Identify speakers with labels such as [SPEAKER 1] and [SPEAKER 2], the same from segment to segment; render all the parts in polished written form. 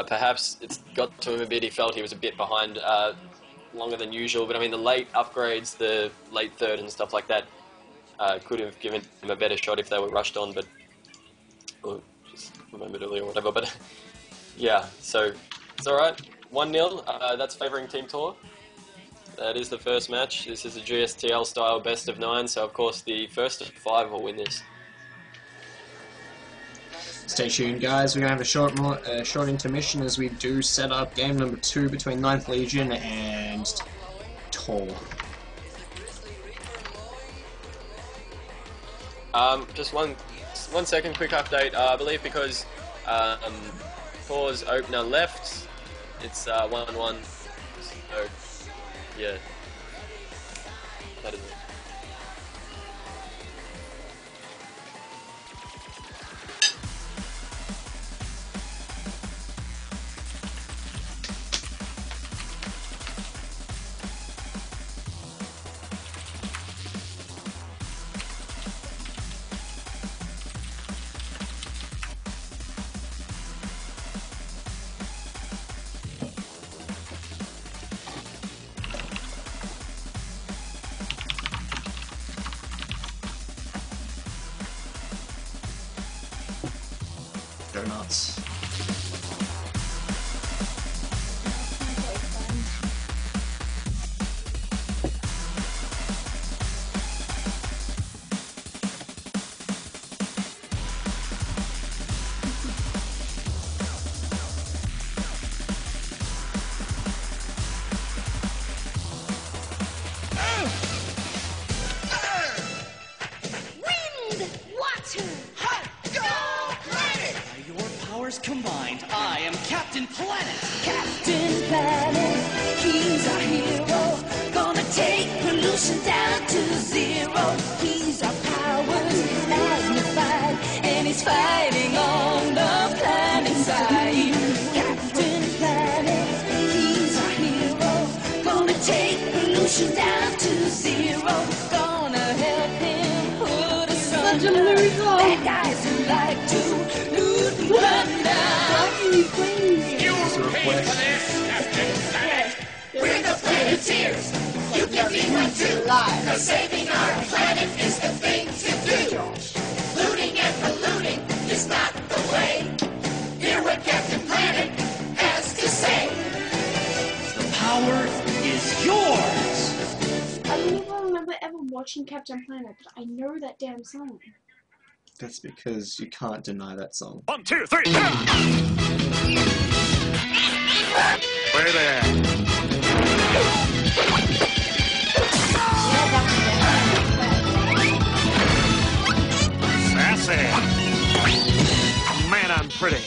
[SPEAKER 1] Perhaps it's got to him a bit. He felt he was a bit behind longer than usual. But I mean, the late upgrades, the late third and stuff like that, could have given him a better shot if they were rushed on. But or just remembered earlier or whatever. But yeah, so it's all right. 1-0. That's favouring Team ToR. That is the first match. This is a GSTL style best of 9. So of course the first of 5 will win this.
[SPEAKER 2] Stay tuned, guys. We're going to have a short intermission as we do set up game number 2 between 9th Legion and ToR.
[SPEAKER 1] Just one second, quick update. I believe because ToR's opener left, it's 1-1. So yeah, that is it.
[SPEAKER 2] Go nuts.
[SPEAKER 3] Combined, I am Captain Planet.
[SPEAKER 4] Captain Planet, he's our hero. Gonna take pollution down to 0. He's our powers magnified, and he's fighting on the planet side. Captain Planet, he's our hero. Gonna take pollution down to 0. Gonna help him put us under. Bad guys who like to loot and plunder.
[SPEAKER 3] You'll pay for this, Captain Planet. We're the Planeteers. You can be one too. Cause saving our planet is the thing to do. Looting and polluting is not the way. Hear what Captain Planet has to say. The power is yours.
[SPEAKER 5] I don't remember ever watching Captain Planet, but I know that damn song.
[SPEAKER 2] That's because you can't deny that song.
[SPEAKER 6] 1, 2, 3. Where there? Sassy. Man, I'm pretty.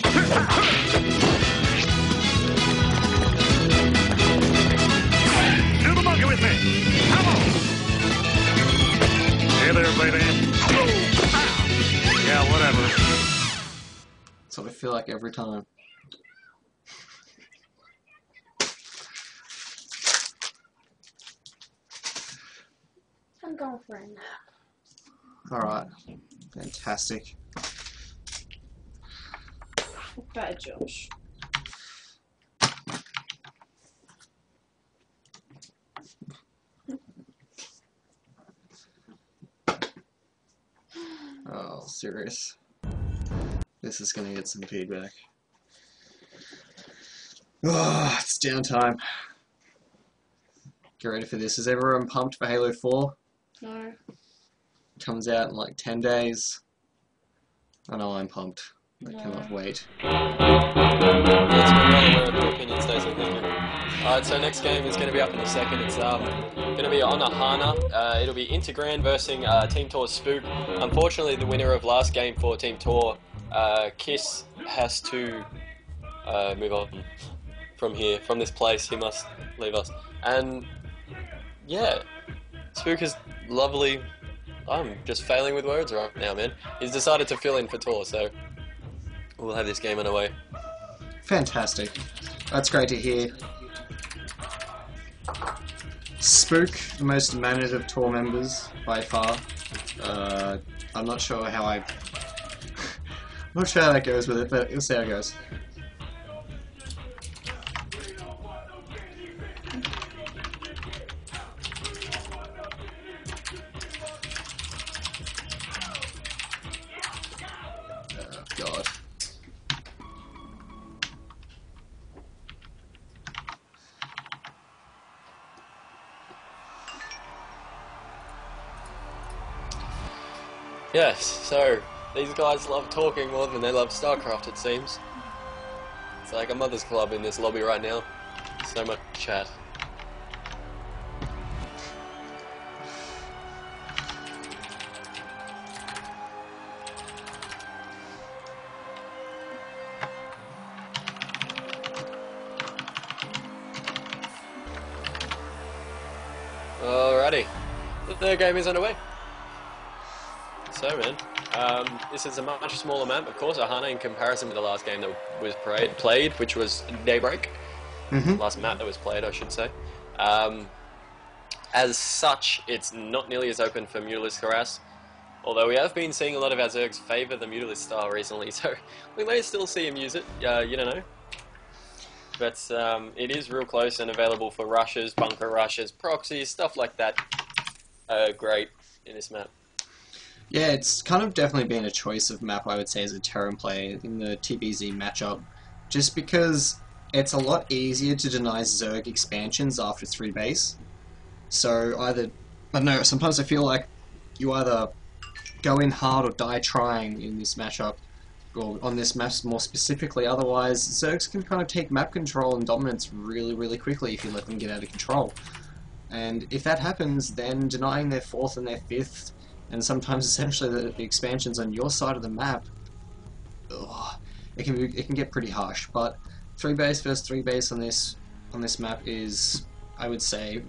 [SPEAKER 6] Do the monkey with me. Come on. Hey there, baby. Yeah, whatever.
[SPEAKER 2] That's what I feel like every time.
[SPEAKER 5] I'm going for a nap.
[SPEAKER 2] Alright. Fantastic.
[SPEAKER 5] Bye, Josh.
[SPEAKER 2] Oh, serious. This is gonna get some feedback. Oh, it's downtime. Get ready for this. Is everyone pumped for Halo 4?
[SPEAKER 5] No.
[SPEAKER 2] Comes out in like 10 days. I know I'm pumped. I
[SPEAKER 5] No.
[SPEAKER 2] cannot wait.
[SPEAKER 1] It's been well aware of your opinion, Stacey. Thank you. Alright, so next game is going to be up in a second. It's going to be on Ahana. It'll be Intergrand versus Team ToR Spook. Unfortunately, the winner of last game for Team ToR, Kiss, has to move on from here, from this place. He must leave us. And yeah, Spook is lovely. I'm just failing with words right now, man. He's decided to fill in for ToR, so we'll have this game underway.
[SPEAKER 2] Fantastic. That's great to hear. Spook, the most mannered of ToR members by far. I'm not sure how I'm not sure how that goes with it, but we'll see how it goes.
[SPEAKER 1] Yes, so these guys love talking more than they love StarCraft, it seems. It's like a mother's club in this lobby right now. So much chat. Alrighty, the third game is underway. So man, this is a much smaller map, of course, Ahana, in comparison to the last game that was played, which was Daybreak. Last map that was played, I should say. As such, it's not nearly as open for Mutalist Harass, although we have been seeing a lot of our Zergs favour the Mutalist style recently, so we may still see him use it, you don't know. But it is real close and available for rushes, bunker rushes, proxies, stuff like that. Great in this map.
[SPEAKER 2] Yeah, it's kind of definitely been a choice of map, I would say, as a Terran player in the TBZ matchup, just because it's a lot easier to deny Zerg expansions after 3 base. So either, I don't know, sometimes I feel like you either go in hard or die trying in this matchup, or on this map more specifically. Otherwise, Zergs can kind of take map control and dominance really, really quickly if you let them get out of control. And if that happens, then denying their 4th and their 5th, and sometimes essentially the expansions on your side of the map, it can get pretty harsh. But 3 base versus 3 base on this map is, I would say,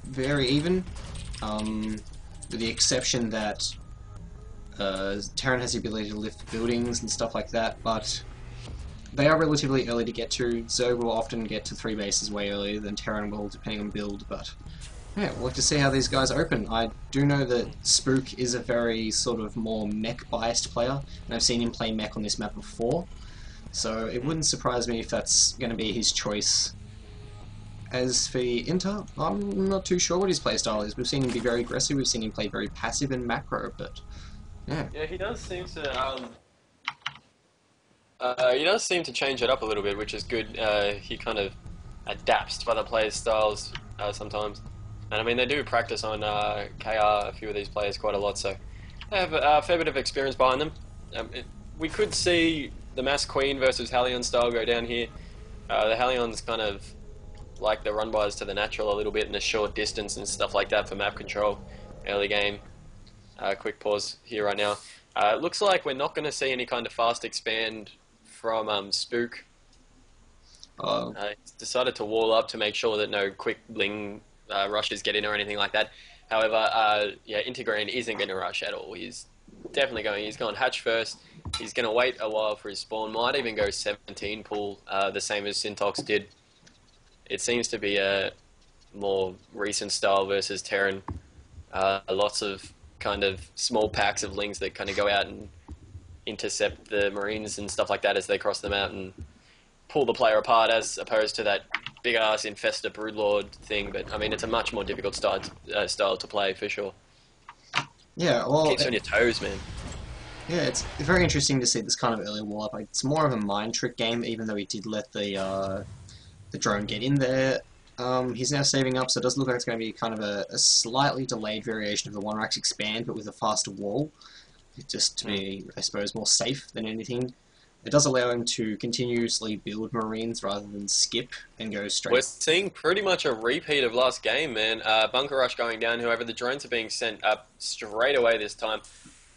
[SPEAKER 2] very even, with the exception that Terran has the ability to lift buildings and stuff like that, but they are relatively early to get to. Zerg will often get to 3 bases way earlier than Terran will, depending on build, but yeah, we'll have to see how these guys open. I do know that Spook is a very sort of more mech-biased player, and I've seen him play mech on this map before, so it wouldn't surprise me if that's going to be his choice. As for Inter, I'm not too sure what his playstyle is. We've seen him be very aggressive, we've seen him play very passive and macro, but yeah.
[SPEAKER 1] Yeah, he does seem to change it up a little bit, which is good. He kind of adapts to other players' styles sometimes. And I mean, they do practice on KR, a few of these players, quite a lot, so they have a fair bit of experience behind them. We could see the Mass Queen versus Halion style go down here. The Halion's kind of like the run-bys to the natural a little bit in a short distance and stuff like that for map control early game. Quick pause here right now. It looks like we're not going to see any kind of fast expand from Spook. He's decided to wall up to make sure that no quick bling rushes get in or anything like that. However, yeah, Integran isn't going to rush at all. He's definitely going. He's gone hatch first. He's going to wait a while for his spawn. Might even go 17 pull, the same as Syntox did. It seems to be a more recent style versus Terran. Lots of kind of small packs of lings that kind of go out and intercept the Marines and stuff like that as they cross them out and pull the player apart, as opposed to that big ass infester broodlord thing. But I mean, it's a much more difficult style to play for sure.
[SPEAKER 2] Yeah, well,
[SPEAKER 1] Keeps you on your toes, man.
[SPEAKER 2] Yeah, it's very interesting to see this kind of early wall up. Like, it's more of a mind trick game, even though he did let the drone get in there. He's now saving up, so it does look like it's going to be kind of a slightly delayed variation of the One Rax expand, but with a faster wall, just to be, I suppose, more safe than anything. It does allow him to continuously build Marines rather than skip and go straight.
[SPEAKER 1] We're seeing pretty much a repeat of last game, man. Bunker rush going down. However, the drones are being sent up straight away this time.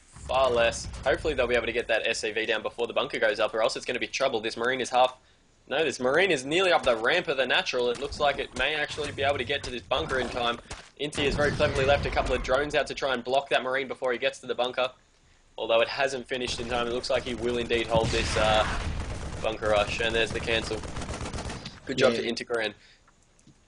[SPEAKER 1] Far less. Hopefully they'll be able to get that SCV down before the bunker goes up, or else it's going to be trouble. This Marine is half... No, this Marine is nearly up the ramp of the natural. It looks like it may actually be able to get to this bunker in time. Inti has very cleverly left a couple of drones out to try and block that Marine before he gets to the bunker. Although it hasn't finished in time, it looks like he will indeed hold this bunker rush. And there's the cancel. Good job to Integran.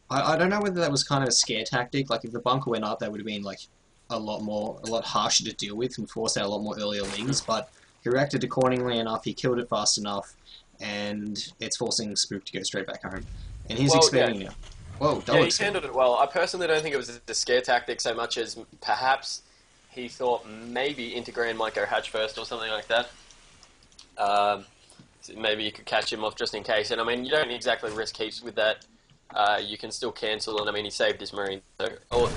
[SPEAKER 2] I don't know whether that was kind of a scare tactic. Like, if the bunker went up, that would have been like a lot harsher to deal with and force out a lot more earlier lings. But he reacted accordingly enough. He killed it fast enough, and it's forcing Spook to go straight back home. And he's expanding now. Whoa,
[SPEAKER 1] yeah, he handled it well. I personally don't think it was a scare tactic so much as perhaps he thought maybe Integran might go hatch first or something like that. So maybe you could catch him off just in case. And I mean, you don't exactly risk heaps with that. You can still cancel, and I mean, he saved his Marine. So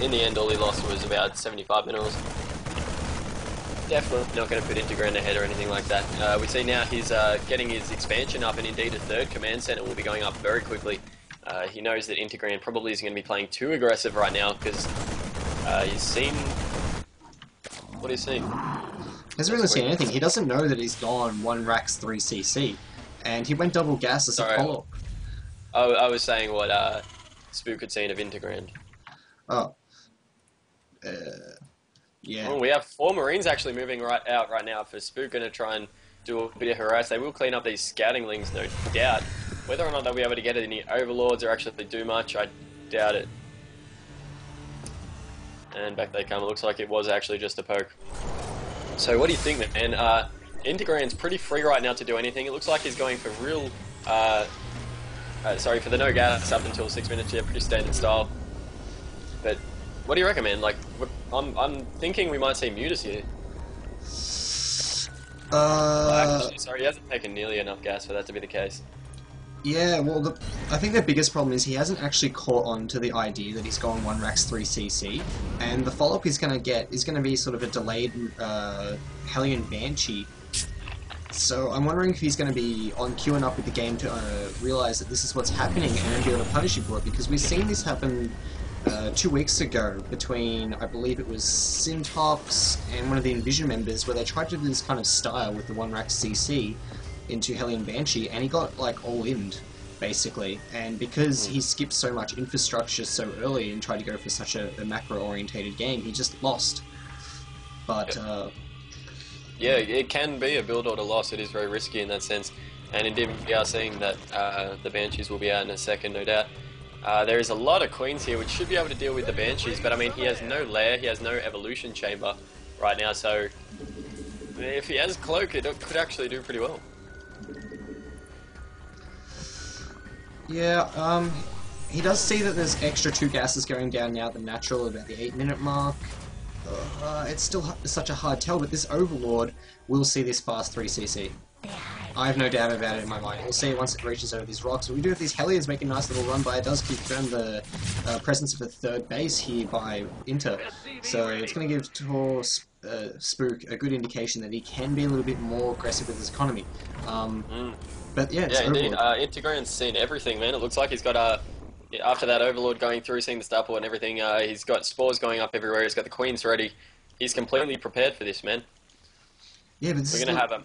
[SPEAKER 1] in the end, all he lost was about 75 minerals. definitely not going to put Integrand ahead or anything like that. We see now he's getting his expansion up, and indeed a third command center will be going up very quickly. He knows that Integrand probably isn't going to be playing too aggressive right now because he's seen... What he's seen?
[SPEAKER 2] He hasn't really seen anything. He doesn't know that he's gone 1 Rax 3cc, and he went double gas as a follow-up.
[SPEAKER 1] I was saying what Spook had seen of Integrand.
[SPEAKER 2] Oh. Yeah.
[SPEAKER 1] Oh, we have 4 Marines actually moving out right now. For Spook going to try and do a bit of harass. They will clean up these scouting lings, no doubt. Whether or not they'll be able to get any overlords or actually do much, I doubt it. And back they come. It looks like it was actually just a poke. So what do you think, man? Integrand's pretty free right now to do anything. It looks like he's going for real... sorry, for the no gas up until 6 minutes. Yeah, pretty standard style. But what do you reckon, man? Like, I'm thinking we might see Mutus here. Actually, sorry, he hasn't taken nearly enough gas for that to be the case.
[SPEAKER 2] Yeah, well, I think the biggest problem is he hasn't actually caught on to the idea that he's going 1 Rax 3cc, and the follow-up he's going to get is going to be sort of a delayed Hellion Banshee. So I'm wondering if he's going to be on queuing up with the game to realise that this is what's happening and be able to punish him for it, because we've seen this happen 2 weeks ago between, I believe it was Syntox and one of the Envision members, where they tried to do this kind of style with the 1 Rax CC into Hellion Banshee, and he got like all-inned, basically, and because he skipped so much infrastructure so early and tried to go for such a macro-orientated game, he just lost. But,
[SPEAKER 1] yeah, it can be a build order loss. It is very risky in that sense, and indeed we are seeing that the Banshees will be out in a second, no doubt. There is a lot of Queens here, which should be able to deal with the Banshees, but I mean, he has no lair, he has no evolution chamber right now, so if he has Cloak, it could actually do pretty well.
[SPEAKER 2] yeah, he does see that there's extra 2 gases going down now at the natural about the 8-minute mark. It's still such a hard tell, but this Overlord will see this fast 3cc. I have no doubt about it in my mind. We'll see it once it reaches over these rocks. But we do have these Hellions making a nice little run by. It does confirm the presence of a 3rd base here by Inter. So it's going to give ToR Spook a good indication that he can be a little bit more aggressive with his economy. But yeah, it's
[SPEAKER 1] indeed.
[SPEAKER 2] Overlord.
[SPEAKER 1] Integrand's seen everything, man. It looks like he's got after that Overlord going through, seeing the Starport and everything, he's got spores going up everywhere. He's got the Queens ready. He's completely prepared for this, man.
[SPEAKER 2] Yeah, but
[SPEAKER 1] we're going to have him.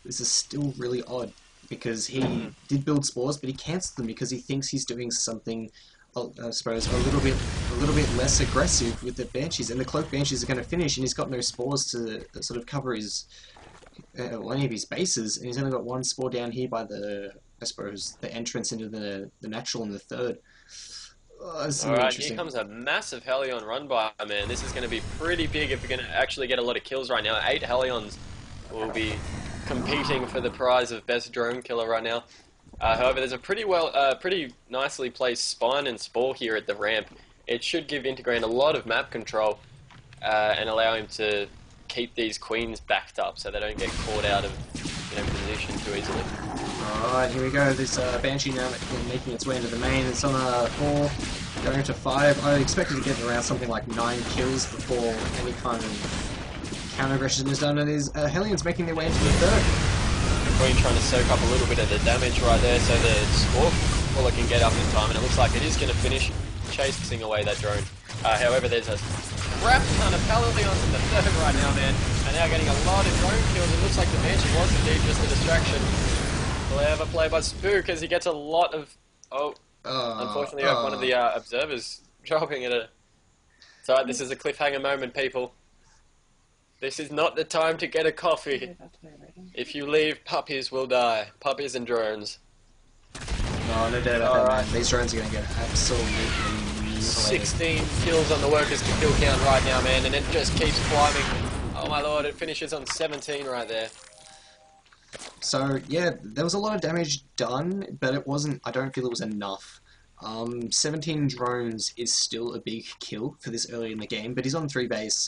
[SPEAKER 2] This is still really odd, because he did build spores, but he cancelled them because he thinks he's doing something, I suppose, a little bit less aggressive with the Banshees, and the Cloak Banshees are going to finish, and he's got no spores to sort of cover his any of his bases, and he's only got 1 spore down here by the, I suppose, the entrance into the natural and the 3rd.
[SPEAKER 1] Alright, here comes a massive Hellion run by, man. This is going to be pretty big if we're going to actually get a lot of kills right now. 8 Hellions will be competing for the prize of best drone killer right now. However, there's a pretty nicely placed spine and spore here at the ramp. It should give Integrand a lot of map control and allow him to keep these Queens backed up so they don't get caught out of position too easily.
[SPEAKER 2] Alright, here we go. This Banshee now making its way into the main. It's on a 4, going to 5. I expected to get around something like 9 kills before any kind of counter-aggression is done, and these Hellions making their way into the 3rd.
[SPEAKER 1] The Queen trying to soak up a little bit of the damage right there so the Score can get up in time, and it looks like it is going to finish chasing away that drone. However, there's a crap ton of Hellions in the 3rd right now, man, and they're getting a lot of drone kills. It looks like the Banshee was indeed just a distraction. Clever play by Spook as he gets a lot of... unfortunately, one of the observers dropping it. So this is a cliffhanger moment, people. This is not the time to get a coffee. If you leave, puppies will die. Puppies and drones.
[SPEAKER 2] No, no doubt about that, man. These drones are going to get absolutely mutilated.
[SPEAKER 1] 16 kills on the workers' kill count right now, man, and it just keeps climbing. Oh my lord, it finishes on 17 right there.
[SPEAKER 2] So, yeah, there was a lot of damage done, but it wasn't, I don't feel it was enough. 17 drones is still a big kill for this early in the game, but he's on 3 base,